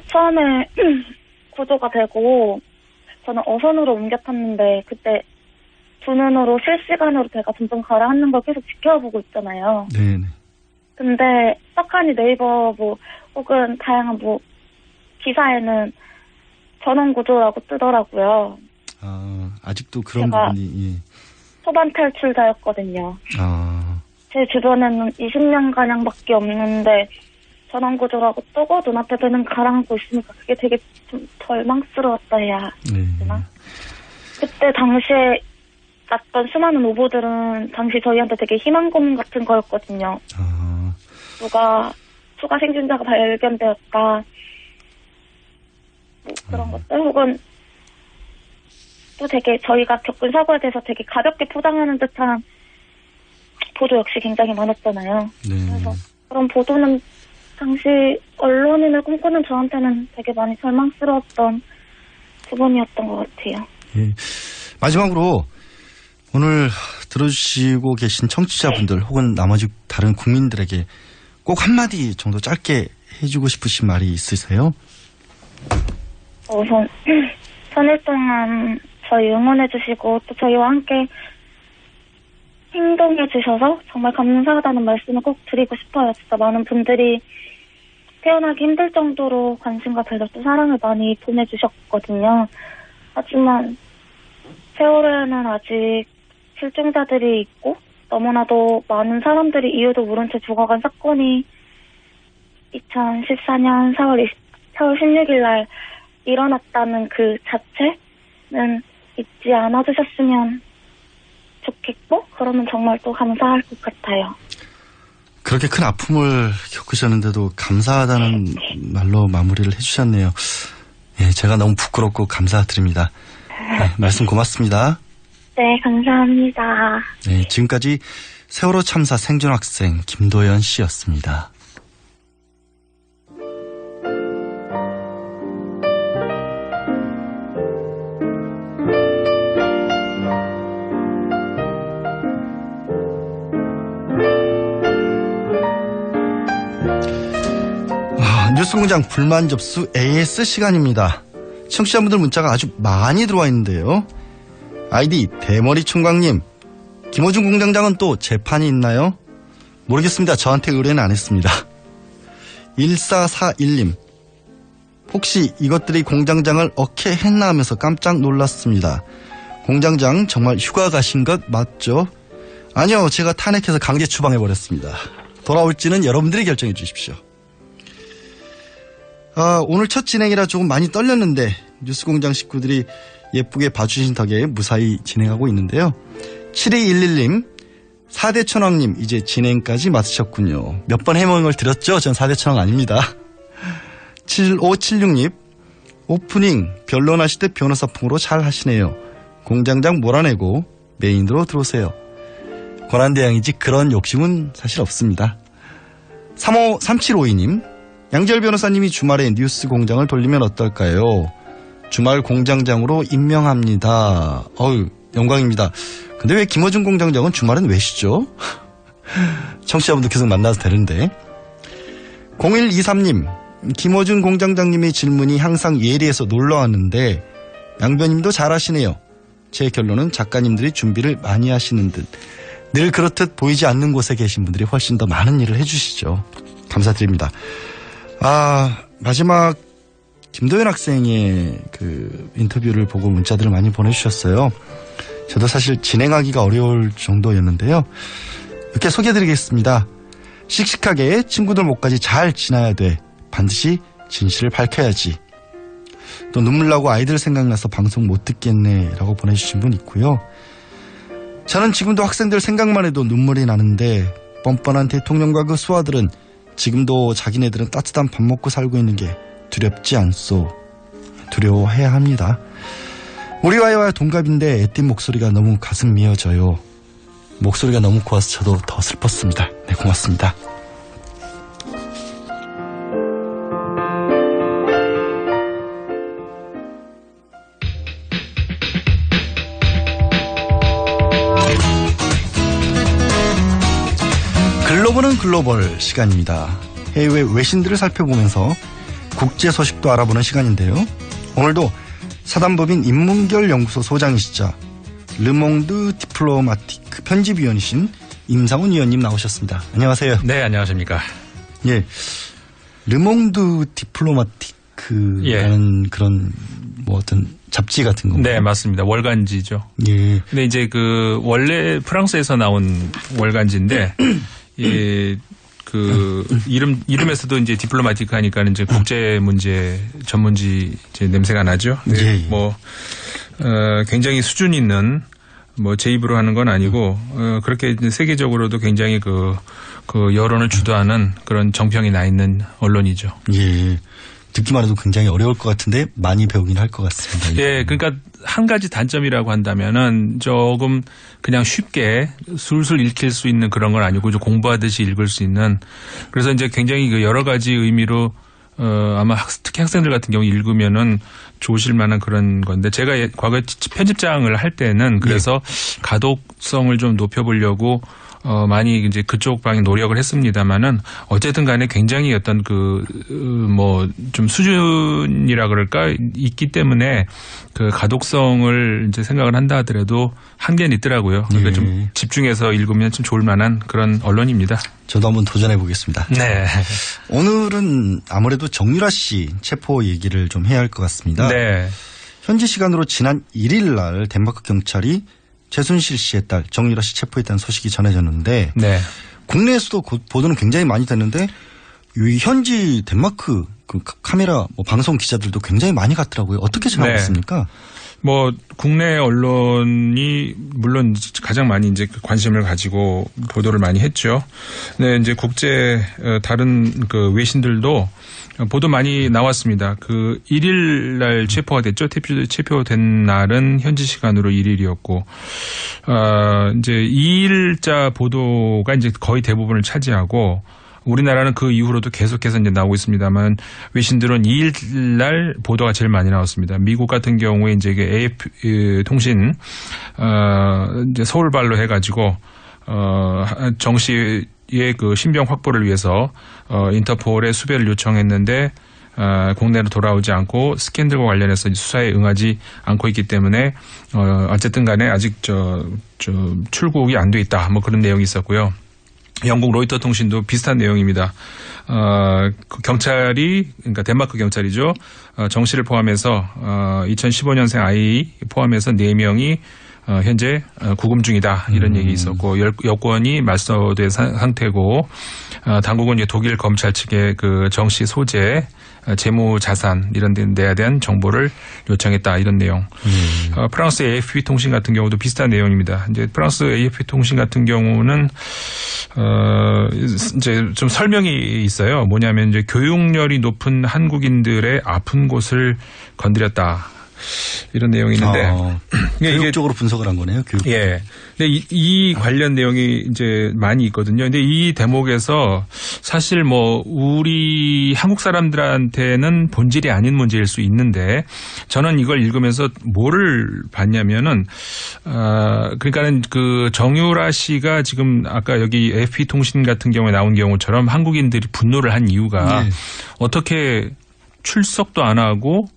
처음에 구조가 되고 저는 어선으로 옮겨 탔는데 그때 두 눈으로 실시간으로 배가 점점 가라앉는 걸 계속 지켜보고 있잖아요. 네. 근데 떡하니 네이버 혹은 다양한 기사에는 전원 구조라고 뜨더라고요. 아직도 그런 부분이 소반 탈출자였거든요. 제 주변에는 20명가량밖에 없는데 전원 구조라고 뜨고 눈앞에 배는 가라앉고 있으니까 그게 되게 좀 절망스러웠다 해야 되나? 그때 당시에 났던 수많은 오보들은 당시 저희한테 되게 희망 고문 같은 거였거든요. 누가 추가 생존자가 발견되었다. 그런 것들 혹은 또 되게 저희가 겪은 사고에 대해서 되게 가볍게 포장하는 듯한 보도 역시 굉장히 많았잖아요. 그래서 그런 보도는 당시 언론인을 꿈꾸는 저한테는 되게 많이 절망스러웠던 부분이었던 것 같아요. 마지막으로 오늘 들어주시고 계신 청취자분들 혹은 나머지 다른 국민들에게 꼭 한마디 정도 짧게 해주고 싶으신 말이 있으세요? 우선 3일 동안 저희 응원해주시고 또 저희와 함께 행동해주셔서 정말 감사하다는 말씀을 꼭 드리고 싶어요. 진짜 많은 분들이 태어나기 힘들 정도로 관심과 배려 또 사랑을 많이 보내주셨거든요. 하지만 세월호에는 아직 실종자들이 있고 너무나도 많은 사람들이 이유도 모른 채 죽어간 사건이 2014년 4월 16일 날 일어났다는 그 자체는 잊지 않아주셨으면 좋겠고, 그러면 정말 또 감사할 것 같아요. 그렇게 큰 아픔을 겪으셨는데도 감사하다는 말로 마무리를 해주셨네요. 예, 제가 너무 부끄럽고 감사드립니다. 네, 말씀 고맙습니다. 네, 감사합니다. 네, 지금까지 세월호 참사 생존 학생 김도연 씨였습니다. 뉴스공장 불만 접수 AS 시간입니다. 청취자분들 문자가 아주 많이 들어와 있는데요. 아이디 대머리 총각님, 김어준 공장장은 또 재판이 있나요? 모르겠습니다. 저한테 의뢰는 안 했습니다. 1441님, 혹시 이것들이 공장장을 억해했나 하면서 깜짝 놀랐습니다. 공장장 정말 휴가 가신 것 맞죠? 아니요, 제가 탄핵해서 강제 추방해버렸습니다. 돌아올지는 여러분들이 결정해 주십시오. 오늘 첫 진행이라 조금 많이 떨렸는데 뉴스공장 식구들이 예쁘게 봐주신 덕에 무사히 진행하고 있는데요. 7211님, 4대 천왕님 이제 진행까지 맡으셨군요. 몇 번 해명을 드렸죠? 전 4대 천왕 아닙니다. 7576님, 오프닝 변론하실 때 변호사풍으로 잘 하시네요. 공장장 몰아내고 메인으로 들어오세요. 권한대항이지 그런 욕심은 사실 없습니다. 3752님, 양지열 변호사님이 주말에 뉴스 공장을 돌리면 어떨까요? 주말 공장장으로 임명합니다. 영광입니다. 근데 왜 김어준 공장장은 주말엔 왜 쉬죠? 청취자분들 계속 만나서 되는데. 0123님, 김어준 공장장님의 질문이 항상 예리해서 놀라웠는데 양변님도 잘하시네요. 제 결론은 작가님들이 준비를 많이 하시는 듯. 늘 그렇듯 보이지 않는 곳에 계신 분들이 훨씬 더 많은 일을 해주시죠. 감사드립니다. 마지막 김도연 학생의 그 인터뷰를 보고 문자들을 많이 보내주셨어요. 저도 사실 진행하기가 어려울 정도였는데요. 이렇게 소개해드리겠습니다. 씩씩하게 친구들 목까지 잘 지나야 돼. 반드시 진실을 밝혀야지. 또 눈물 나고 아이들 생각나서 방송 못 듣겠네 라고 보내주신 분 있고요. 저는 지금도 학생들 생각만 해도 눈물이 나는데 뻔뻔한 대통령과 그 수하들은 지금도 자기네들은 따뜻한 밥 먹고 살고 있는 게 두렵지 않소. 두려워해야 합니다. 우리 아이와 동갑인데 애띤 목소리가 너무 가슴 미어져요. 목소리가 너무 고와서 저도 더 슬펐습니다. 네, 고맙습니다. 글로벌은 글로벌 시간입니다. 해외 외신들을 살펴보면서 국제 소식도 알아보는 시간인데요. 오늘도 사단법인 인문결 연구소 소장이시자 르몽드 디플로마티크 편집위원이신 임상훈 위원님 나오셨습니다. 안녕하세요. 네, 안녕하십니까. 예, 르몽드 디플로마티크라는 그런 뭐 어떤 잡지 같은 건가요? 네, 맞습니다. 월간지죠. 예. 근데 이제 그 원래 프랑스에서 나온 월간지인데 예, 그 이름에서도 이제 디플로마티크 하니까는 이제 국제 문제 전문지 이제 냄새가 나죠. 네, 예. 뭐 굉장히 수준 있는 뭐 제 입으로 하는 건 아니고 그렇게 세계적으로도 굉장히 그 여론을 주도하는 그런 정평이 나 있는 언론이죠. 예. 듣기만 해도 굉장히 어려울 것 같은데 많이 배우긴 할 것 같습니다. 예, 그러니까 한 가지 단점이라고 한다면은 조금 그냥 쉽게 술술 읽힐 수 있는 그런 건 아니고 좀 공부하듯이 읽을 수 있는 그래서 이제 굉장히 그 여러 가지 의미로 아마 특히 학생들 같은 경우 읽으면은 좋으실 만한 그런 건데 제가 과거에 편집장을 할 때는 그래서 가독성을 좀 높여보려고 많이 이제 그쪽 방에 노력을 했습니다만은 어쨌든 간에 굉장히 어떤 뭐 좀 수준이라 그럴까 있기 때문에 그 가독성을 이제 생각을 한다 하더라도 한계는 있더라고요. 그러니까 좀 집중해서 읽으면 좀 좋을 만한 그런 언론입니다. 저도 한번 도전해 보겠습니다. 네. 오늘은 아무래도 정유라 씨 체포 얘기를 좀 해야 할 것 같습니다. 네. 현지 시간으로 지난 1일 날 덴마크 경찰이 최순실 씨의 딸 정유라 씨 체포했다는 소식이 전해졌는데 네. 국내에서도 보도는 굉장히 많이 됐는데 이 현지 덴마크 그 카메라 방송 기자들도 굉장히 많이 갔더라고요. 어떻게 생각하십니까? 뭐 국내 언론이 물론 가장 많이 이제 관심을 가지고 보도를 많이 했죠. 네, 이제 국제 다른 그 외신들도 보도 많이 나왔습니다. 그 1일 날 체포가 됐죠. 체포된 날은 현지 시간으로 1일이었고, 이제 2일자 보도가 이제 거의 대부분을 차지하고, 우리나라는 그 이후로도 계속해서 이제 나오고 있습니다만 외신들은 2일 날 보도가 제일 많이 나왔습니다. 미국 같은 경우에 이제 AFP 통신 이제 서울발로 해가지고 정 씨의 그 신병 확보를 위해서 인터폴에 수배를 요청했는데 국내로 돌아오지 않고 스캔들과 관련해서 수사에 응하지 않고 있기 때문에 어쨌든 간에 아직 출국이 안 돼 있다. 뭐 그런 내용이 있었고요. 영국 로이터 통신도 비슷한 내용입니다. 그 경찰이, 그러니까 덴마크 경찰이죠. 정 씨를 포함해서 2015년생 아이 포함해서 4명이 현재 구금 중이다. 이런 얘기 있었고 여권이 말소된 상태고 당국은 이제 독일 검찰 측에 그 정 씨 소재 재무 자산 이런 데 내야 대한 정보를 요청했다 이런 내용. 프랑스 AFP 통신 같은 경우도 비슷한 내용입니다. 이제 프랑스 AFP 통신 같은 경우는 이제 좀 설명이 있어요. 뭐냐면 이제 교육열이 높은 한국인들의 아픈 곳을 건드렸다. 이런 내용이 있는데 교육적으로 분석을 한 거네요. 교육. 예. 근데 이 관련 내용이 이제 많이 있거든요. 근데 이 대목에서 사실 뭐 우리 한국 사람들한테는 본질이 아닌 문제일 수 있는데 저는 이걸 읽으면서 뭐를 봤냐면은 그러니까는 그 정유라 씨가 지금 아까 여기 AFP 통신 같은 경우에 나온 경우처럼 한국인들이 분노를 한 이유가 네. 어떻게 출석도 안 하고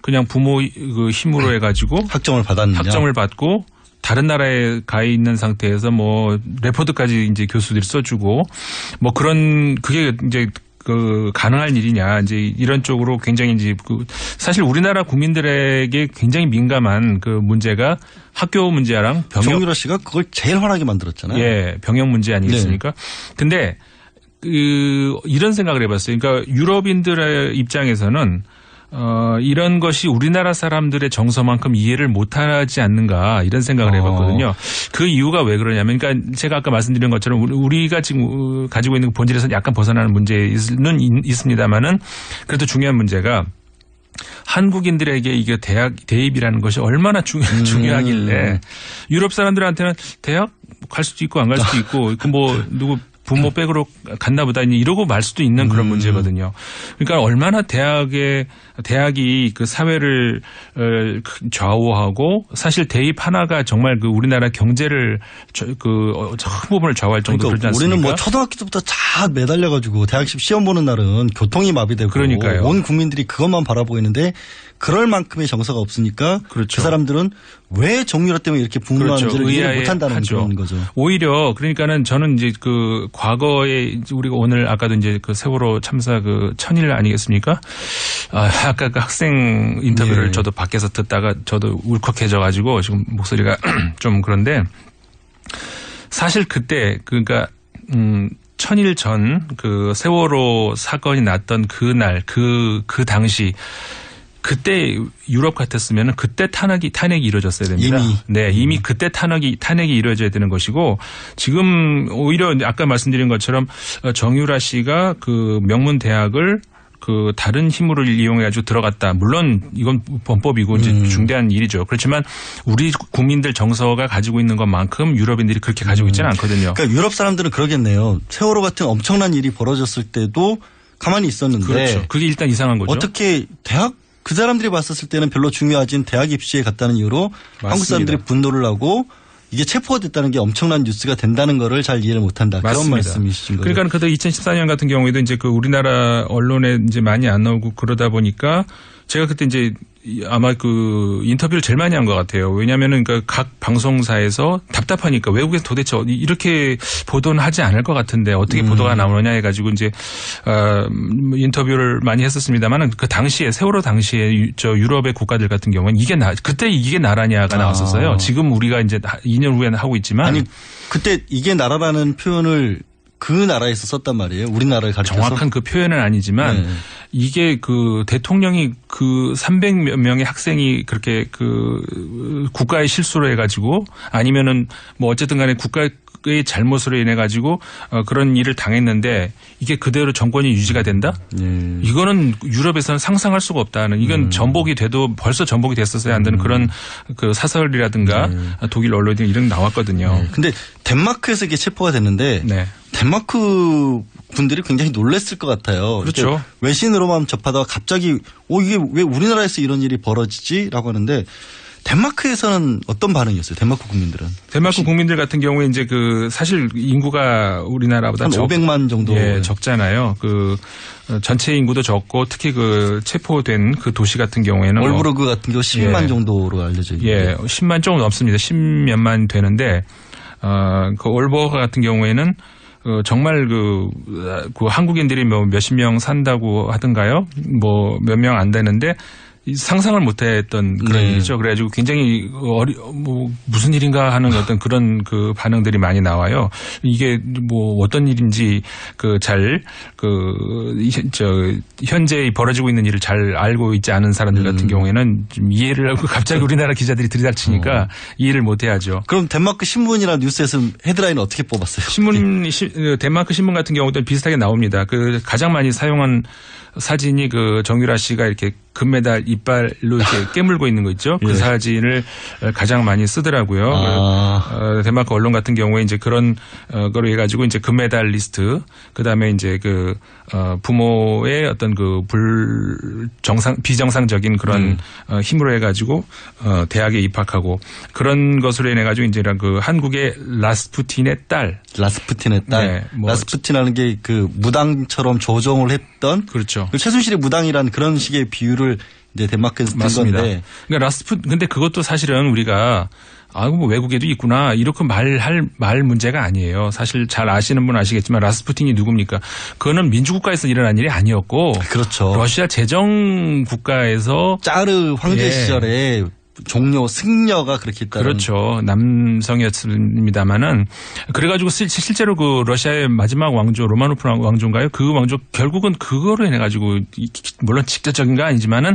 그냥 부모 그 힘으로 해가지고 학점을 받았느냐? 학점을 받고 다른 나라에 가 있는 상태에서 뭐 레포트까지 이제 교수들이 써주고 뭐 그런 그게 이제 그 가능할 일이냐 이제 이런 쪽으로 굉장히 이제 그 사실 우리나라 국민들에게 굉장히 민감한 그 문제가 학교 문제랑 병역. 정유라 씨가 그걸 제일 화나게 만들었잖아요. 예, 병역 문제 아니겠습니까? 네. 근데 이런 생각을 해봤어요. 그러니까 유럽인들의 입장에서는 이런 것이 우리나라 사람들의 정서만큼 이해를 못하지 않는가 이런 생각을 해봤거든요. 그 이유가 왜 그러냐면 그러니까 제가 아까 말씀드린 것처럼 우리가 지금 가지고 있는 본질에서 약간 벗어나는 문제는 있습니다만은 그래도 중요한 문제가 한국인들에게 이게 대입이라는 것이 얼마나 중요하길래 유럽 사람들한테는 대학 갈 수도 있고 안 갈 수도 있고 그 뭐 누구 부모 백으로 갔나 보다 이러고 말 수도 있는 그런 문제거든요. 그러니까 얼마나 대학이 그 사회를 좌우하고 사실 대입 하나가 정말 그 우리나라 경제를 큰 부분을 좌우할 정도로 그러지 않습니까? 우리는 뭐 초등학교 때부터 다 매달려가지고 대학 시험 보는 날은 교통이 마비되고 그러니까요. 온 국민들이 그것만 바라보고 있는데 그럴 만큼의 정서가 없으니까 그렇죠. 그 사람들은 왜 정유라 때문에 이렇게 분노하는지를 그렇죠. 이해를 못한다는 그런 거죠. 오히려 그러니까는 저는 이제 그 과거에 우리가 오늘 아까도 이제 그 세월호 참사 그 1000일 아니겠습니까? 아까 그 학생 인터뷰를 네. 저도 밖에서 듣다가 저도 울컥해져 가지고 지금 목소리가 좀 그런데 사실 그때 그러니까 1000일 전 그 세월호 사건이 났던 그날 그 당시 그때 유럽 같았으면 그때 탄핵이 이루어졌어야 됩니다. 이미 그때 탄핵이 이루어져야 되는 것이고 지금 오히려 아까 말씀드린 것처럼 정유라 씨가 그 명문 대학을 그 다른 힘으로 이용해가지고 들어갔다. 물론 이건 범법이고 이제 중대한 일이죠. 그렇지만 우리 국민들 정서가 가지고 있는 것만큼 유럽인들이 그렇게 가지고 있지는 않거든요. 그러니까 유럽 사람들은 그러겠네요. 세월호 같은 엄청난 일이 벌어졌을 때도 가만히 있었는데. 그렇죠. 그게 일단 이상한 거죠. 어떻게 대학 그 사람들이 봤었을 때는 별로 중요하진 대학 입시에 갔다는 이유로 맞습니다. 한국 사람들이 분노를 하고 이게 체포가 됐다는 게 엄청난 뉴스가 된다는 거를 잘 이해를 못한다. 맞습니다. 그런 말씀이신 거죠. 그러니까 그때 2014년 같은 경우에도 이제 그 우리나라 언론에 이제 많이 안 나오고 그러다 보니까 제가 그때 이제 아마 그 인터뷰를 제일 많이 한 것 같아요. 왜냐하면은 각 방송사에서 답답하니까 외국에서 도대체 이렇게 보도는 하지 않을 것 같은데 어떻게 보도가 나오느냐 해가지고 이제 인터뷰를 많이 했었습니다만은 그 당시에 세월호 당시에 저 유럽의 국가들 같은 경우는 그때 이게 나라냐가 나왔었어요. 지금 우리가 이제 2년 후에는 하고 있지만 아니 그때 이게 나라라는 표현을 그 나라에서 썼단 말이에요. 우리나라를 가리켜서. 정확한 그 표현은 아니지만 이게 그 대통령이 그 300몇 명의 학생이 그렇게 그 국가의 실수로 해가지고 아니면은 뭐 어쨌든 간에 국가의 잘못으로 인해 가지고 그런 일을 당했는데 이게 그대로 정권이 유지가 된다? 이거는 유럽에서는 상상할 수가 없다는 이건 전복이 돼도 벌써 전복이 됐었어야 한다는 그런 그 사설이라든가 독일 언론이 이런 게 나왔거든요. 근데 덴마크에서 이게 체포가 됐는데 덴마크 분들이 굉장히 놀랐을 것 같아요. 그렇죠. 외신으로만 접하다가 갑자기 이게 왜 우리나라에서 이런 일이 벌어지지라고 하는데 덴마크에서는 어떤 반응이었어요? 덴마크 국민들은? 덴마크 국민들 같은 경우에 이제 그 사실 인구가 우리나라보다 한 500만 정도 적잖아요. 그 전체 인구도 적고 특히 그 체포된 그 도시 같은 경우에는 월브르그 같은 경우 12만 정도로 알려져 있는데 10만 조금 넘습니다. 10몇만 되는데 그 월버그 같은 경우에는 정말 그 한국인들이 뭐 몇십 명 산다고 하던가요? 뭐 몇 명 안 되는데 상상을 못했던 그런 일이죠. 그래가지고 굉장히 뭐 무슨 일인가 하는 어떤 그런 그 반응들이 많이 나와요. 이게 뭐 어떤 일인지 현재 벌어지고 있는 일을 잘 알고 있지 않은 사람들 같은 경우에는 좀 이해를 하고 갑자기 우리나라 기자들이 들이닥치니까 이해를 못해야죠. 그럼 덴마크 신문이나 뉴스에서 헤드라인 어떻게 뽑았어요? 덴마크 신문 같은 경우도 비슷하게 나옵니다. 그 가장 많이 사용한 사진이 그 정유라 씨가 이렇게 금메달 이빨로 이렇게 깨물고 있는 거 있죠. 그 사진을 가장 많이 쓰더라고요. 덴마크 언론 같은 경우에 이제 그런 거로 해가지고 이제 금메달 리스트, 그 다음에 이제 그 부모의 어떤 그 비정상적인 그런 힘으로 해가지고 대학에 입학하고 그런 것으로 인해 가지고 이제 그 한국의 라스푸틴의 딸. 네, 라스푸틴이라는 게 그 무당처럼 조종을 했던. 그렇죠. 최순실의 무당이라는 그런 식의 비유를 이제 덴마크에서 든 건데. 그러니까 근데 그것도 사실은 우리가 뭐 외국에도 있구나 이렇게 말 문제가 아니에요. 사실 잘 아시는 분은 아시겠지만 라스푸틴이 누굽니까? 그거는 민주국가에서 일어난 일이 아니었고. 그렇죠. 러시아 제정 국가에서 짜르 황제 시절에 종료 승려가 그렇게 했다는. 그렇죠. 남성이었습니다마는 그래가지고 실제로 그 러시아의 마지막 왕조 로마노프 왕조인가요? 그 왕조 결국은 그거로 인해 가지고 물론 직접적인 건 아니지만은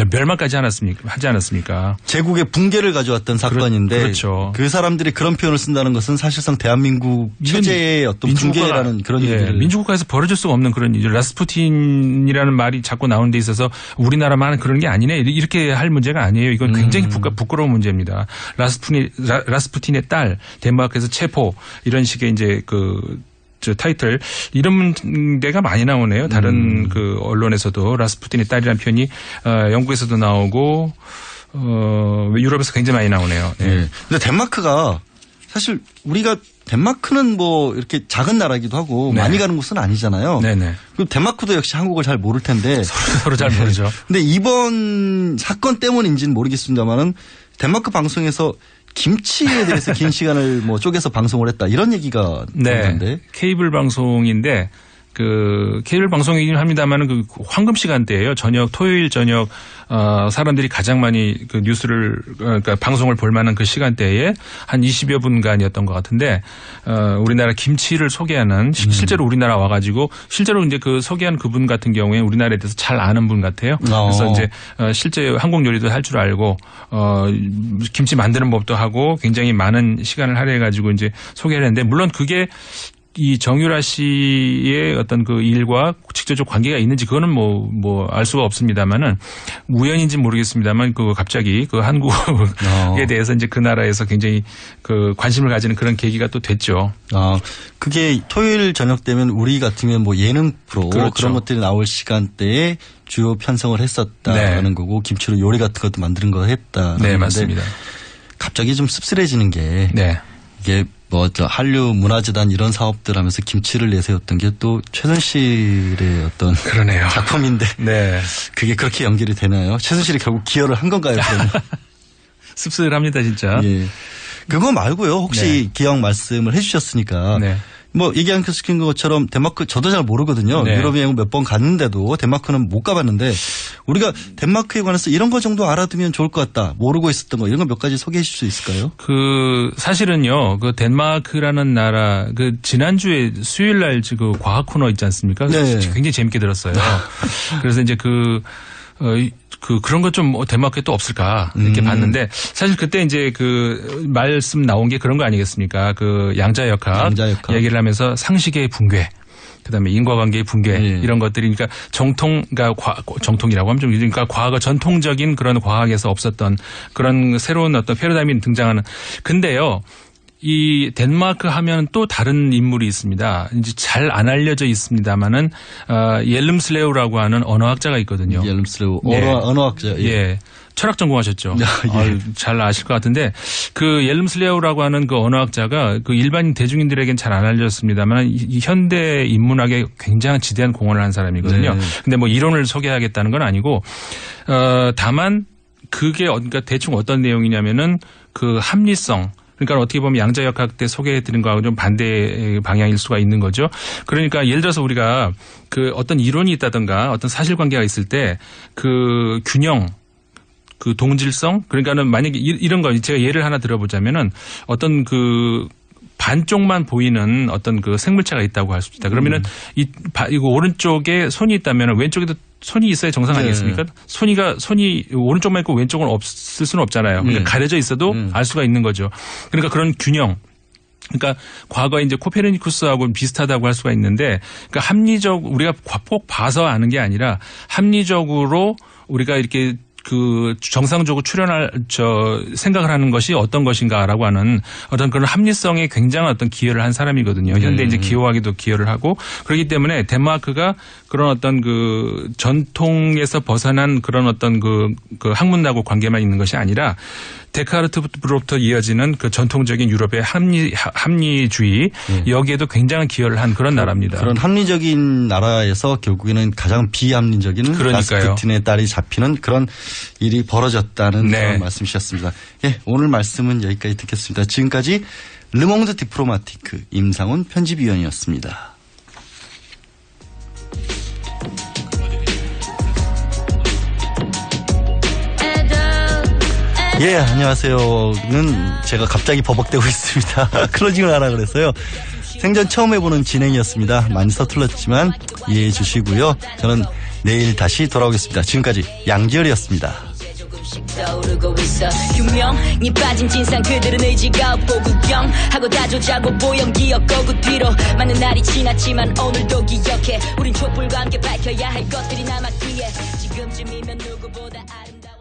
멸망까지 하지 않았습니까? 제국의 붕괴를 가져왔던 사건인데. 그렇죠. 그 사람들이 그런 표현을 쓴다는 것은 사실상 대한민국 체제의 어떤 붕괴라는 그런 얘기를. 민주국가에서 벌어질 수가 없는 그런 일을 라스푸틴이라는 말이 자꾸 나오는 데 있어서 우리나라만 그런 게 아니네 이렇게 할 문제가 아니에요. 이건 굉장히 부끄러운 문제입니다. 라스푸틴의 딸 덴마크에서 체포 이런 식의 이제 타이틀 이런 데가 많이 나오네요. 다른 그 언론에서도 라스푸틴의 딸이라는 표현이 영국에서도 나오고 유럽에서 굉장히 많이 나오네요. 네. 근데 덴마크가 사실 우리가 덴마크는 뭐 이렇게 작은 나라이기도 하고 많이 가는 곳은 아니잖아요. 네네. 그리고 덴마크도 역시 한국을 잘 모를 텐데. 서로 잘 모르죠. 근데 이번 사건 때문인지는 모르겠습니다만은 덴마크 방송에서 김치에 대해서 긴 시간을 뭐 쪼개서 방송을 했다 이런 얘기가 있는데. 케이블 방송인데 그 케이블 방송이긴 합니다만은 그 황금 시간대예요. 토요일 저녁 사람들이 가장 많이 그 뉴스를 그러니까 방송을 볼 만한 그 시간대에 한 20여 분간이었던 것 같은데 우리나라 김치를 소개하는 실제로 우리나라 와가지고 실제로 이제 그 소개한 그분 같은 경우에 우리나라에 대해서 잘 아는 분 같아요. 그래서 이제 실제 한국 요리도 할 줄 알고 김치 만드는 법도 하고 굉장히 많은 시간을 할애해가지고 이제 소개를 했는데 물론 그게 이 정유라 씨의 어떤 그 일과 직접적 관계가 있는지 그거는 뭐 알 수가 없습니다만은 우연인지 모르겠습니다만 그 갑자기 그 한국에 대해서 이제 그 나라에서 굉장히 그 관심을 가지는 그런 계기가 또 됐죠. 그게 토요일 저녁 되면 우리 같으면 뭐 예능 프로 그렇죠. 그런 것들이 나올 시간대에 주요 편성을 했었다는 거고 김치로 요리 같은 것도 만드는 거 했다. 네, 맞습니다. 갑자기 좀 씁쓸해지는 게 이게 뭐 저 한류 문화재단 이런 사업들 하면서 김치를 내세웠던 게 또 최순실의 어떤 그러네요. 작품인데 네. 그게 그렇게 연결이 되나요? 최순실이 결국 기여를 한 건가요? 그러면? 씁쓸합니다 진짜. 예. 그거 말고요. 혹시 기왕 말씀을 해주셨으니까 뭐 얘기하신 것처럼 덴마크 저도 잘 모르거든요. 유럽 여행 몇 번 갔는데도 덴마크는 못 가봤는데 우리가 덴마크에 관해서 이런 거 정도 알아두면 좋을 것 같다. 모르고 있었던 거 이런 거 몇 가지 소개해 주실 수 있을까요? 사실은요. 그 덴마크라는 나라 지난주에 수요일 날 그 과학 코너 있지 않습니까? 굉장히 재밌게 들었어요. 그래서 이제 그런 것 좀 덴마크에 또 없을까 이렇게 봤는데 사실 그때 이제 그 말씀 나온 게 그런 거 아니겠습니까? 그 양자역학 얘기를 하면서 상식의 붕괴. 그다음에 인과관계의 붕괴 이런 것들이 그러니까 정통이라고 하면 좀 그러니까 과거 전통적인 그런 과학에서 없었던 그런 새로운 어떤 패러다임이 등장하는 근데요. 이 덴마크 하면 또 다른 인물이 있습니다. 이제 잘 안 알려져 있습니다만은 옐름슬레우라고 하는 언어학자가 있거든요. 옐름슬레우 언어학자. 예. 철학 전공하셨죠. 잘 아실 것 같은데 그 옐름슬레우라고 하는 그 언어학자가 그 일반 대중인들에겐 잘 안 알려졌습니다만 이 현대 인문학에 굉장히 지대한 공헌을 한 사람이거든요. 근데 뭐 이론을 소개하겠다는 건 아니고 다만 그게 그러니까 대충 어떤 내용이냐면은 그 합리성 그러니까 어떻게 보면 양자역학 때 소개해드린 거하고 좀 반대 방향일 수가 있는 거죠. 그러니까 예를 들어서 우리가 그 어떤 이론이 있다든가 어떤 사실관계가 있을 때 그 균형 그 동질성 그러니까는 만약에 이런 거 제가 예를 하나 들어보자면은 어떤 그 반쪽만 보이는 어떤 그 생물체가 있다고 할 수 있다. 그러면은 이거 오른쪽에 손이 있다면 왼쪽에도 손이 있어야 정상 아니겠습니까? 손이 오른쪽만 있고 왼쪽은 없을 수는 없잖아요. 그러니까 가려져 있어도 알 수가 있는 거죠. 그러니까 그런 균형. 그러니까 과거에 이제 코페르니쿠스하고 비슷하다고 할 수가 있는데 그러니까 우리가 꼭 봐서 아는 게 아니라 합리적으로 우리가 이렇게 그 정상적으로 생각을 하는 것이 어떤 것인가라고 하는 어떤 그런 합리성에 굉장한 어떤 기여를 한 사람이거든요. 현대 이제 기호학에도 기여를 하고 그렇기 때문에 덴마크가 그런 어떤 그 전통에서 벗어난 그런 어떤 그 학문하고 관계만 있는 것이 아니라 데카르트부터 이어지는 그 전통적인 유럽의 합리주의 여기에도 굉장한 기여를 한 그런 나라입니다. 그런 합리적인 나라에서 결국에는 가장 비합리적인 라스푸틴의 딸이 잡히는 그런 일이 벌어졌다는 그런 말씀이셨습니다. 예, 오늘 말씀은 여기까지 듣겠습니다. 지금까지 르몽드 디플로마티크 임상훈 편집위원이었습니다. 예, 안녕하세요는 제가 갑자기 버벅대고 있습니다. 클로징을 하라 그랬어요. 생전 처음 해보는 진행이었습니다. 많이 서툴렀지만 이해해 주시고요. 저는 내일 다시 돌아오겠습니다. 지금까지 양지열이었습니다. 떠오르고 있어 유명이 빠진 진상 그들은 의지가 없고 구경하고 다조자고 보영 기억고 그 뒤로 많은 날이 지났지만 오늘도 기억해 우린 촛불과 함께 밝혀야 할 것들이 남았기에 지금쯤이면 누구보다